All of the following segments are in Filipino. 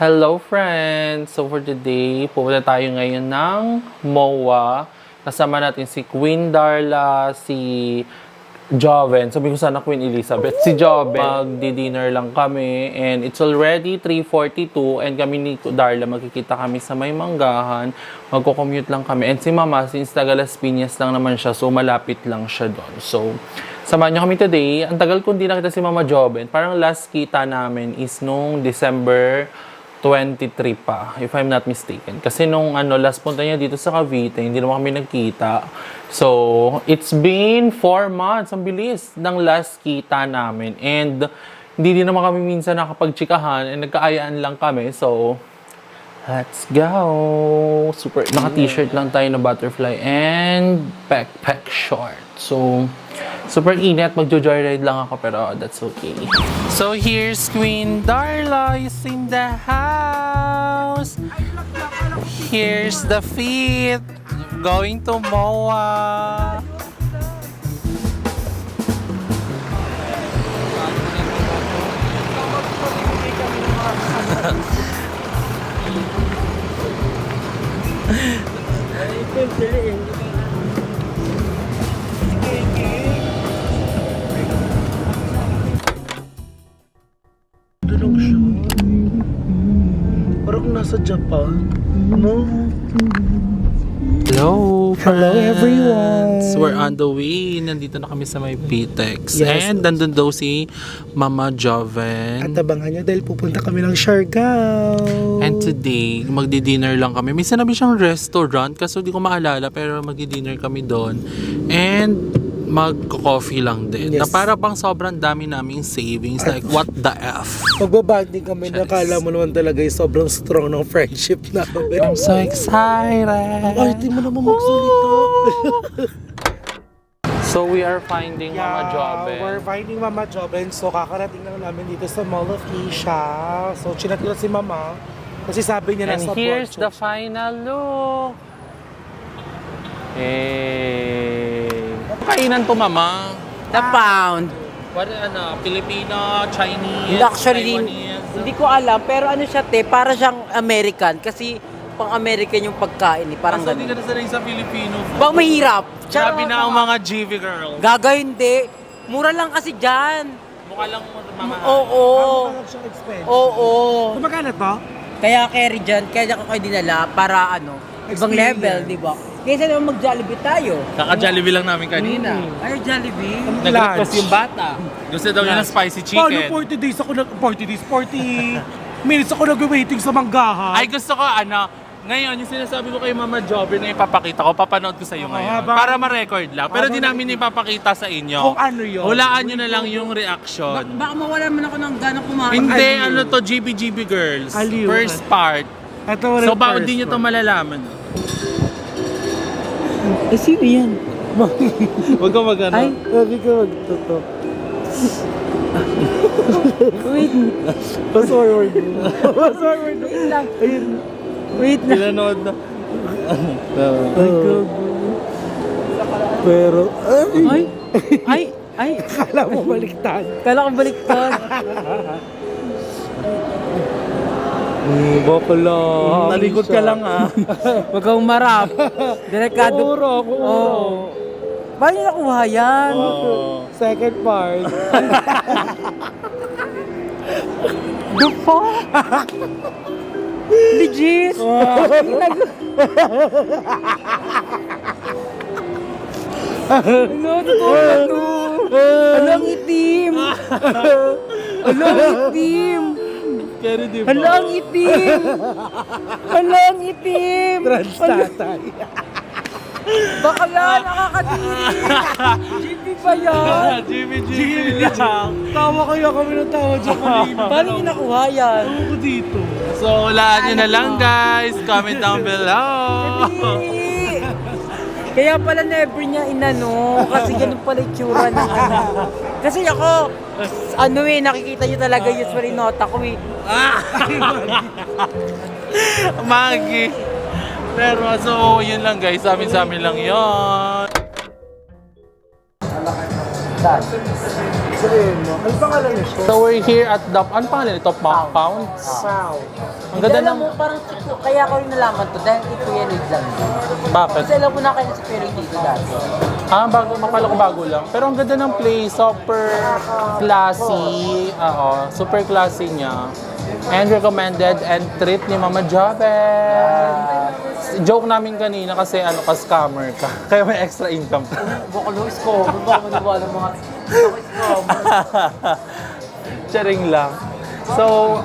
Hello friends! So for today, pupunta tayo ngayon ng MOA. Kasama natin si Queen Darla, si Joven. Sabi ko sana Queen Elizabeth. Si Joven. Magdi-dinner lang kami. And it's already 3:42. And kami ni Darla, magkikita kami sa May Manggahan. Magko-commute lang kami. And si Mama, since taga Las Piñas lang naman siya, so malapit lang siya doon. So, samahan niyo kami today. Ang tagal kong di nakita si Mama Joven. Parang last kita namin is nung December 23 pa, if I'm not mistaken. Kasi nung last punta niya dito sa Cavite, hindi naman kami nagkita. So, it's been 4 months. Ang bilis ng last kita namin. And, hindi din naman kami minsan nakapagtsikahan and nagkaayaan lang kami. So, let's go! Super, naka-t-shirt lang tayo na butterfly and backpack short. So, super init. Magjo-joyride lang ako pero that's okay. So here's Queen Darla is in the house. Here's the feet. Going to MOA. Lang siya. Parang nasa Japan. No? Hello, Hello, everyone. We're on the way. Nandito na kami sa may PTEX. Yes. And nandun daw si Mama Joven. At abangan nyo dahil pupunta kami ng Siargao. And today, magdi-dinner lang kami. May sinabi siyang restaurant kasi hindi ko maalala pero magdi-dinner kami doon. And mag-coffee lang din. Yes. Na para bang sobrang dami naming savings. Like, what the F? Magbabanding kami na Yes. kala mo naman talaga yung sobrang strong ng friendship namin. I'm so excited! Ay, di mo naman magsalita. So, we are finding Mama Joven. We're finding Mama Joven. So, kakarating lang namin dito sa Mall of Asia. So, chinat ko na si Mama. Kasi sabi niya And nasa here's Porto. the final look. Hey. Kainan to, Mama? The pound. What, Filipino, Chinese, Actually, Taiwanese? hindi ko alam. Pero ano siya, para siyang American. Kasi pang-American yung pagkain. Parang Hindi ka gano'n. na sanay sa Filipino food. Bang mahirap. Grabe na ang mga GV girls. Gaga hindi. Mura lang kasi dyan. Mukha lang mamahal. Oo. Parang siyang expensive. Oo. Kumagana to? Kaya carry dyan. Kaya ako kayo dinala para ibang Experience. level, di ba? Kaysa naman mag-Jollibee tayo. Kaka-Jollibee lang namin kanina. Ay, Jollibee? Nag-request yung bata. Gusto daw niya ng spicy chicken. Paano 40 days ako 40 minutes ako nag-waiting sa Manggahan? Ay, gusto ko, ngayon, yung sinasabi ko kay Mama Joven na ipapakita ko, papanood ko sa iyo ngayon. habang- Para ma-record lang. Pero di namin ipapakita sa inyo. Kung ano yun? Hulaan nyo na lang yung reaction. Baka mawala man ako ng gano'ng kumain. Hindi, Aliw. GBGB Girls. Aliw. First part. Ito So, bawal din nyo ito malalaman. Eh, sino yan? Huwag ka magano. Ay, Sabi ko magtutok. wait. Password mo. Password mo. Wait lang. Ayun. Wait na. Pinanood na. Ay, pero, Ay. kala mo baliktad. Kala ko baliktad. Baka lang. Talikod ka lang Huwag kang marap. Delikado. Uro, ako uro. Oo. Paano niyo nakuha yan? Second part. The fuck? Legit? Ano? Totoo ba to? Ano ang itim? Ano ang itim? Pero di ba? Ano ang itim? Ano ang itim? Trans tatay. Bakla, nakakadiri. GP ba yan? GBGB lang. Tawa kaya kami ng tawa dyan kanina. Paano niyo nakuha yan? Ako dito. So, hulaan nyo na lang guys. Comment down below. Hindi. Kaya pala never niya inano. Kasi ganun pala itsura ng Kasi ako, nakikita niyo talaga usually nota ko eh. Magi. Pero so, yun lang guys. Sa amin lang yun. Ano pangalan nito? So we're here at the, ano pangalan ito? Pounds? Wow. Ang ganda Alam ng, mo, parang chiko, kaya ko rin nalaman to dahil kay Kuya Lloyd lang din. bakit? Kasi alam ko na kayo si Kuya Lloyd dito dati. Bago, makala ko bago lang. Pero ang ganda ng place, super classy. Oo, super classy niya. And recommended and treat ni Mama Joven. Joke namin kanina kasi ano ka, scammer ka. Kaya may extra income ka. Baka Luis ko, baka maniwala mga Luis ko. Charing lang. So,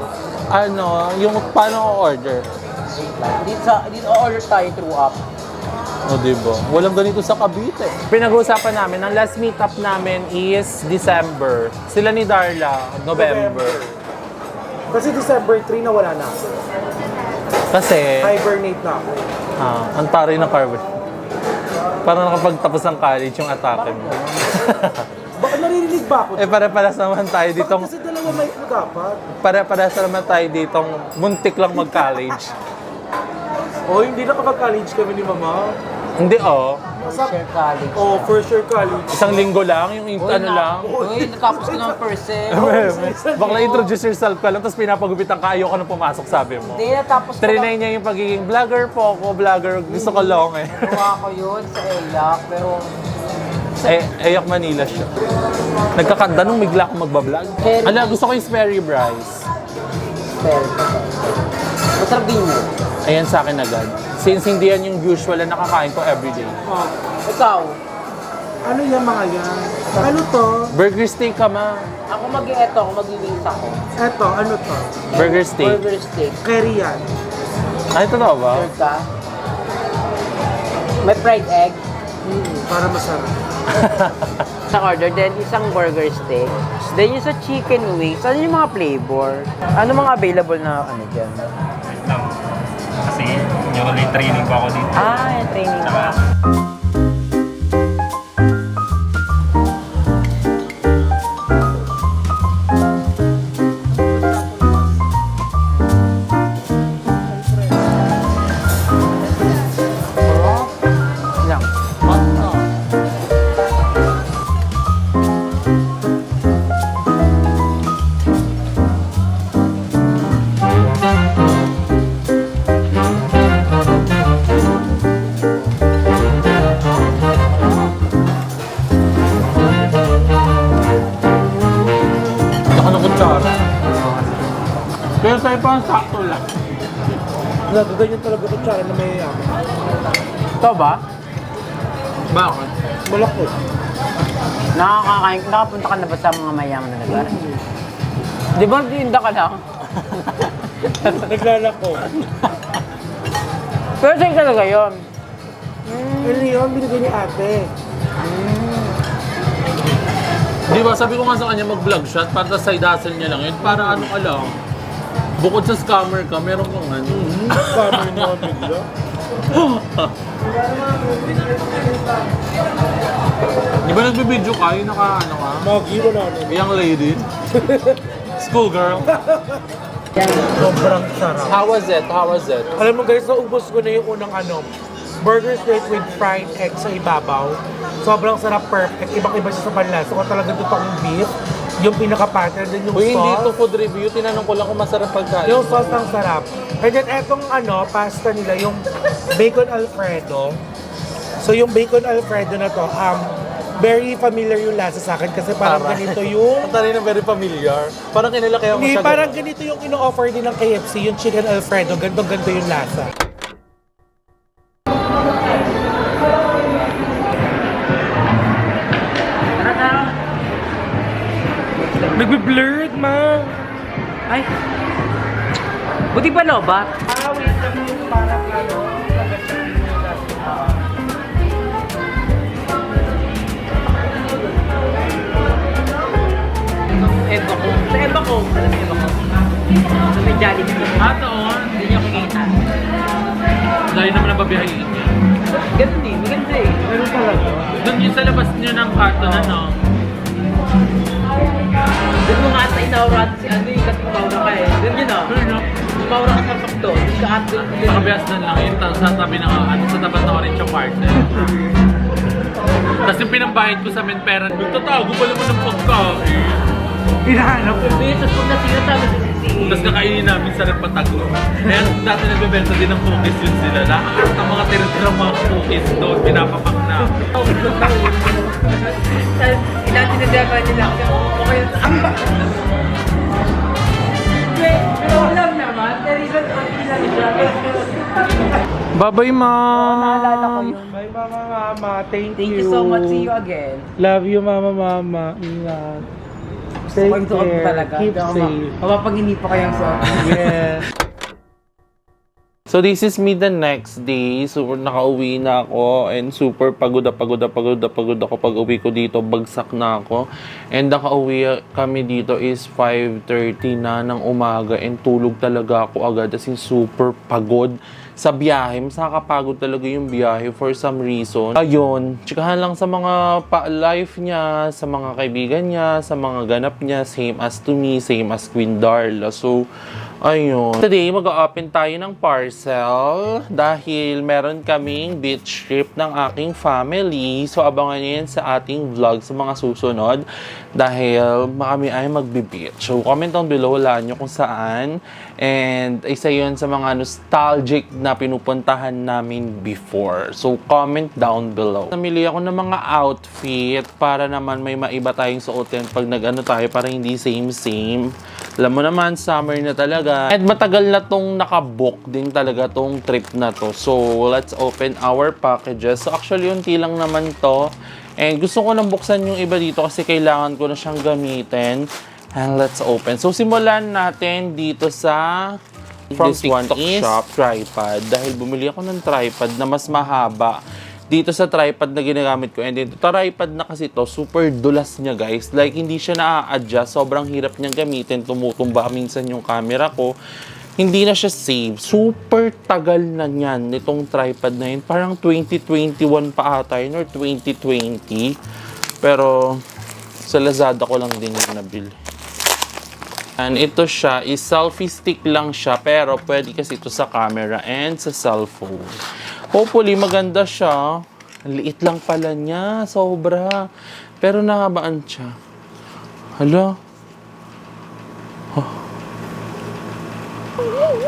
ano, yung paano order? Dito order tayo through app. O, diba? Walang ganito sa Cavite. Pinag-uusapan namin, ang last meetup namin is December. Sila ni Darla, November. Kasi December 3 na wala na ako. Kasi, Hibernate na ako. ang taray ng carbon. Parang nakapagtapos ng college yung atake mo. Bakit naririnig ba ako? Pare-paras naman tayo Bakit ditong, kasi dalawa may dapat? pare-paras naman tayo ditong muntik lang mag-college. Hindi nakapag-college kami ni Mama. Hindi, oh. Share college. First year college. Isang linggo lang, yung ano lang. Uy, natapos ko ng first sem. Bakla introduce yourself ka lang, tapos pinapagupitan ka, ayoko na pumasok, sabi mo. Hindi, natapos ko Trinay niya yung pagiging vlogger po ako, vlogger, gusto ko long eh. Gawa ko yun sa ELAC, pero Ayak Manila siya. Nagkakanta nung bigla ako magbablog. Very Ala, gusto ko yung Sperry Bryce. pero masarap din yun. Ayan sa akin agad. Since hindi yan yung usual na nakakain ko everyday. Ikaw, Ano yung mga yan? Ano to? Burger steak ka ma. ako mag-eto, ako mag-wings ako. Eto, ano to? Burger steak. Burger steak. Curry yan. Ay, totoo ba? Sure ka? May fried egg. Para masarap. Isang order, then isang burger steak. Then yung sa chicken wings, ano yung mga flavor? Ano mga available na ano dyan? lang. Kasi yung ulit training ko ako dito. Yung training Saka, ka. Lang. Naka ng kutsara. Pero sa'yo pa sakto lang. Nagaganyan talaga ko tsara na may Ito ba? Bakit? malaki. Nakapunta ka na ba sa mga mayaman na lugar? Di ba tinda ka lang? Naglalako. Pero sa'yo talaga yun. Ano yun? Binigay ni ate. Di ba, sabi ko nga sa kanya mag-vlog shot para sa side hustle niya lang yun. Para ano ka lang. Bukod sa scammer ka, meron kang ano. Kami niya bigla. Di ba nagbibideo ka? Yung naka ano ka? Magi, wala na. Young lady. School girl. Sobrang sarap. How was it? How was it? Alam mo guys, naubos ko na yung unang burger steak with fried egg sa ibabaw. Sobrang sarap, perfect. Ibang-iba siya sa panlasa. Kung talaga totoong beef, yung pinaka-pattern din yung Uy, hindi sauce. to food review. Tinanong ko lang kung masarap pagkain. Yung sauce ang sarap. And then etong pasta nila, yung bacon alfredo. So yung bacon alfredo na to, very familiar yung lasa sa akin kasi parang Tama. ganito yung... Ang taray na very familiar. Parang kinila kaya mo Hindi, siya. parang ganito yung ino-offer din ng KFC, yung chicken alfredo. Ganto-ganto yung lasa. Nagbe-blurred, ma. Ay. Buti ba lobat? Wait lang yung parang Eba ko. Sa eba ko. Alam mo eba ko? Sa may Jollibee. Doon. Hindi niya kikita. Dahil naman ang babiyahin niya. Ganun eh. Maganda eh. Meron talaga. Doon yung sa labas niyo ng karton, ano? Doon mo nga sa inaura si ano yung kasing maura ka eh. Doon yun ah. Maura ka sa pakto. Doon ka at doon. Nakabiyas doon lang yun. Sa tabi ng, sa tapat na orange yung partner. Tapos yung pinambayad ko sa menpera, nagtatago pa naman ng pagkain. Hinahanap ko. Beses kung nasira sabi sa sisi. Tapos kakainin namin sa nagpatago. Kaya dati nagbebenta din ng cookies yun sila. Lahat ng mga tira-tirang mga cookies doon, pinapapak na. Natin na diba nila ako. Okay sa amba. Pero alam naman, there is an lang siya. Bye-bye, ma'am! Naalala ko yun. Bye, mama. Thank Thank you so much. See you again. Love you, mama. Ingat. Take Pag suot mo talaga. Keep safe. Mapapangini pa kayang suot. Yes. So this is me the next day. Super nakauwi na ako and super pagod ako pag uwi ko dito. Bagsak na ako. And nakauwi kami dito is 5:30 na ng umaga and tulog talaga ako agad. As in super pagod sa biyahe. Mas nakakapagod talaga yung biyahe for some reason. Ayun, tsikahan lang sa mga life niya, sa mga kaibigan niya, sa mga ganap niya. Same as to me, same as Queen Darla. So, ayun. Today, mag-open tayo ng parcel dahil meron kaming beach trip ng aking family. So, abangan nyo yan sa ating vlog sa mga susunod dahil kami ay magbe-beach. So, comment down below, wala nyo kung saan. And isa yun sa mga nostalgic na pinupuntahan namin before. So, comment down below. Namili ako ng mga outfit para naman may maiba tayong suotin pag nag-ano tayo para hindi same-same. Alam mo naman, summer na talaga. And matagal na tong nakabook din talaga tong trip na to. So, let's open our packages. So, actually, unti lang naman to. And gusto ko nang buksan yung iba dito kasi kailangan ko na siyang gamitin. And let's open. So, simulan natin dito sa this one is tripod. Dahil bumili ako ng tripod na mas mahaba dito sa tripod na ginagamit ko. And dito, tripod na kasi to, super dulas niya guys. Like, hindi siya na-adjust. Sobrang hirap niyang gamitin. Tumutumba minsan yung camera ko. Hindi na siya save. Super tagal na niyan, nitong tripod na yun. Parang 2021 pa ata yun or 2020. Pero, sa Lazada ko lang din yung nabili. And ito siya, is selfie stick lang siya, pero pwede kasi ito sa camera and sa cellphone. Hopefully, maganda siya. Ang liit lang pala niya, sobra. Pero nakabaan siya. Hala. Oh.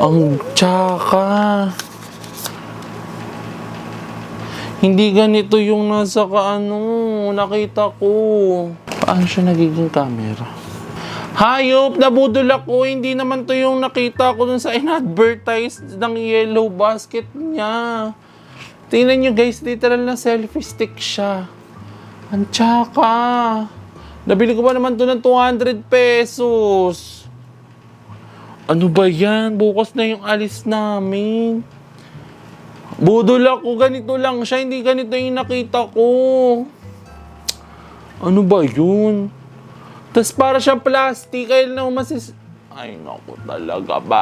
Ang tsaka. Hindi ganito yung nasa nakita ko. Paano siya nagiging camera? Hayop, nabudol ako. Hindi naman to yung nakita ko dun sa in-advertise ng yellow basket niya. Tingnan nyo guys, literal na selfie stick siya. Ang tsaka. Nabili ko pa naman to ng 200 pesos. Ano ba yan? Bukas na yung alis namin. Budol ako, ganito lang siya. Hindi ganito yung nakita ko. Ano ba yun? Tapos para siyang plastic, kaya lang ay, naku talaga ba?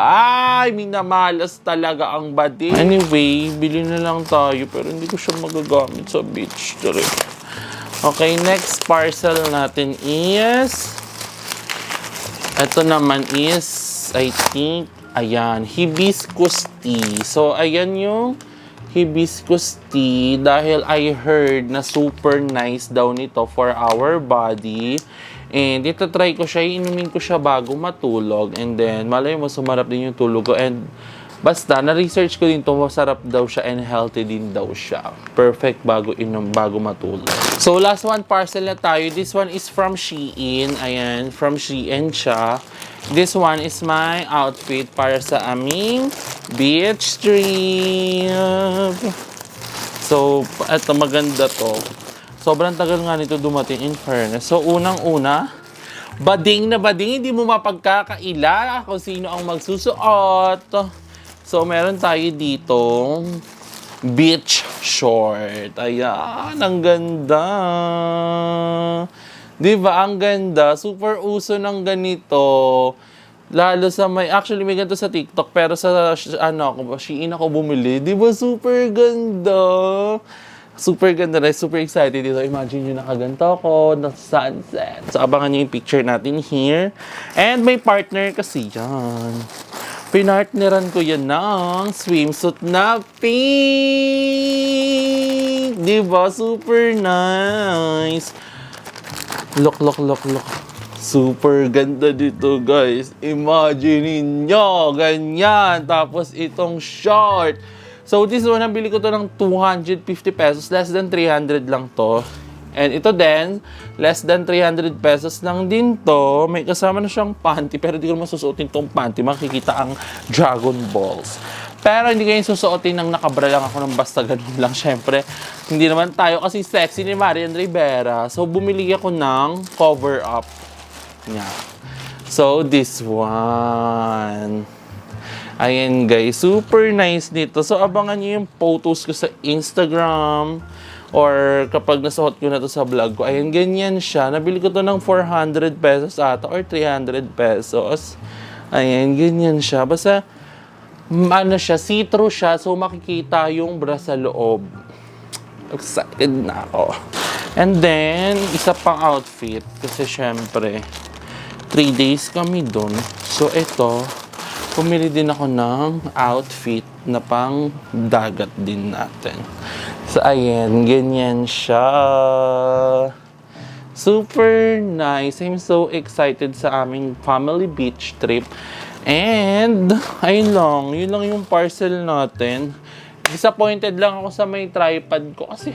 Ay, minamalas talaga ang body. Anyway, bili na lang tayo, pero hindi ko siya magagamit sa beach. Okay, next parcel natin is, ito naman is, I think, ayan, hibiscus tea. So, ayan yung hibiscus tea dahil I heard na super nice daw nito for our body. And ito try ko siya, inumin ko siya bago matulog. And then, malay mo, sumarap din yung tulog ko. And basta, na-research ko din to, masarap daw siya and healthy din daw siya. Perfect bago inom, bago matulog. So, last one parcel na tayo. This one is from Shein. Ayan, from Shein siya. This one is my outfit para sa aming beach trip. So, eto maganda to. Sobrang tagal nga nito dumating in fairness. So, unang-una, bading na bading, hindi mo mapagkakaila kung sino ang magsusuot. So, meron tayo dito beach short. Ayan, ang ganda. Diba? Ang ganda. Super uso ng ganito. Lalo sa actually may ganito sa TikTok, pero sa, Shein ako bumili. Diba? Super ganda. Super ganda na, super excited dito. Imagine nyo nakaganto ko, na sunset. So, abangan nyo yung picture natin here. And may partner kasi yan. Pinartneran ko yan ng swimsuit na pink. Diba? Super nice. Look. Super ganda dito, guys. Imagine niyo, ganyan. Tapos itong short. So, this one, nabili ko to ng 250 pesos. Less than 300 lang to. And ito din, less than 300 pesos lang din to. May kasama na siyang panty, pero di ko naman susuotin tong panty. Makikita ang Dragon Balls. Pero hindi kayo susuotin ng nakabra lang ako ng basta ganun lang. Siyempre, hindi naman tayo kasi sexy ni Marian Rivera. So, bumili ako ng cover-up. Yeah. So, this one. Ayan guys, super nice nito. So, abangan nyo yung photos ko sa Instagram or kapag nasuot ko na to sa vlog ko. Ayan, ganyan siya. Nabili ko to ng 400 pesos ata or 300 pesos. Ayan, ganyan siya. Basta, ano siya, see-through siya. So, makikita yung bra sa loob. Excited na ako. And then, isa pang outfit. Kasi syempre, 3 days kami dun. So, ito, pumili din ako ng outfit na pang dagat din natin. So, ayan, ganyan siya. Super nice. I'm so excited sa aming family beach trip. And, ayun lang. Yun lang yung parcel natin. Disappointed lang ako sa may tripod ko kasi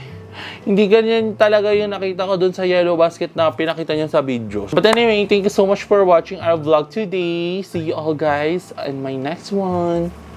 hindi ganyan talaga yung nakita ko dun sa yellow basket na pinakita niya sa video. But anyway, thank you so much for watching our vlog today. See you all guys in my next one.